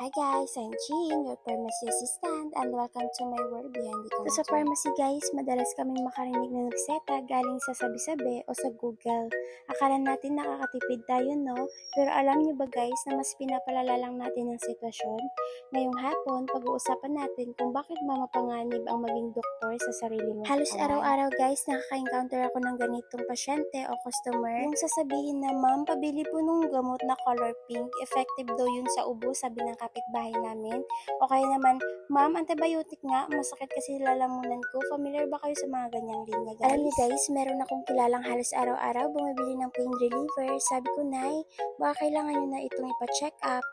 Hi guys, I'm Jean, your pharmacy assistant, and welcome to my world behind the counter. So sa pharmacy guys, madalas kaming makarinig ng reseta galing sa sabi-sabi o sa Google. Akala natin nakakatipid tayo, no? Pero alam niyo ba guys na mas pinapalala lang natin ang sitwasyon? Ngayong hapon, pag-uusapan natin kung bakit mamapanganib ang maging doktor sa sarili mong Halos katawan. araw-araw guys, nakaka-encounter ako ng ganitong pasyente o customer. Yung sasabihin na, ma'am, pabili po nung gamot na color pink, effective daw yun sa ubo, sabi ng kapitbahay namin. O kaya naman, ma'am, antibiotic nga, masakit kasi lalamunan ko. Familiar ba kayo sa mga ganyang linya guys? Alam niyo guys, meron akong kilalang halos araw-araw bumibili ng pain reliever. Sabi ko, Nay, baka kailangan nyo na itong ipa-check up.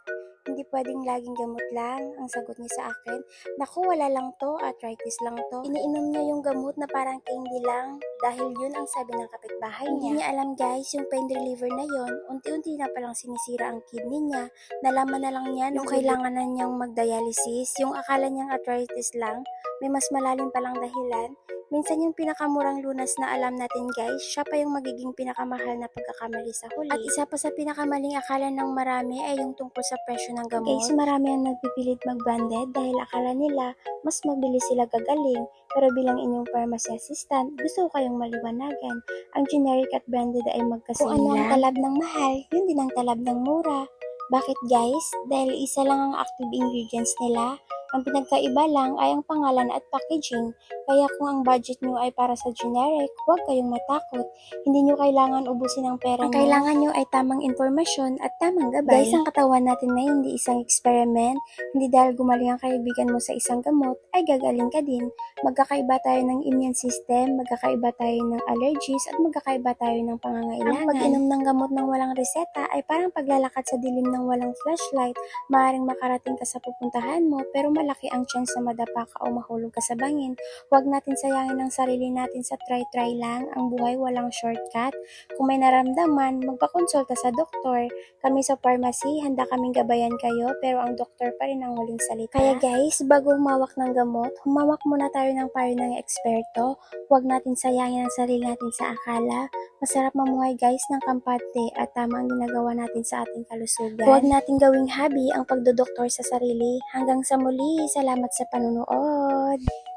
Hindi pwedeng laging gamot lang, ang sagot niya sa akin. Naku, wala lang to, arthritis lang to. Iniinom niya yung gamot na parang candy lang dahil yun ang sabi ng kapitbahay niya. Hindi niya alam guys, yung pain reliever na yon, unti-unti na palang sinisira ang kidney niya. Nalaman na lang niya nung kailangan na niyang mag-dialysis. Yung akala niyang arthritis lang, may mas malalim palang dahilan. Minsan yung pinakamurang lunas na alam natin guys, siya pa yung magiging pinakamahal na pagkakamali sa huli. At isa pa sa pinakamaling akala ng marami ay yung tungkol sa presyo ng gamot. Guys, marami ang nagpipilit mag-branded dahil akala nila mas mabilis sila gagaling. Pero bilang inyong pharmacy assistant, gusto ko kayong maliwanagan. Ang generic at branded ay magkasing lang. Kung ano ang talab ng mahal, yun din ang talab ng mura. Bakit guys? Dahil isa lang ang active ingredients nila. Ang pinagkaiba lang ay ang pangalan at packaging. Kaya kung ang budget nyo ay para sa generic, huwag kayong matakot. Hindi nyo kailangan ubusin ang pera nyo. Ang kailangan nyo ay tamang informasyon at tamang gabay. Guys, ang katawan natin na hindi isang experiment. Hindi dahil gumaling ang kaibigan mo sa isang gamot, ay gagaling ka din. Magkakaiba tayo ng immune system, magkakaiba tayo ng allergies, at magkakaiba tayo ng pangangailangan. Ang pag-inom ng gamot ng walang reseta ay parang paglalakad sa dilim ng walang flashlight. Maaaring makarating ka sa pupuntahan mo, pero malaki ang chance na madapa ka o mahulog ka sa bangin. Huwag natin sayangin ang sarili natin sa try-try lang. Ang buhay walang shortcut. Kung may naramdaman, magpakonsulta sa doktor. Kami sa pharmacy, handa kaming gabayan kayo, pero ang doktor pa rin ang huling salita. Kaya guys, bago humawak ng gamot, humawak muna tayo ng payo ng eksperto. Huwag natin sayangin ang sarili natin sa akala. Masarap mamuhay guys ng kampante at tama ang ginagawa natin sa ating kalusugan. Huwag natin gawing hobby ang pagdodoktor sa sarili. Hanggang sa muli, salamat sa panunood!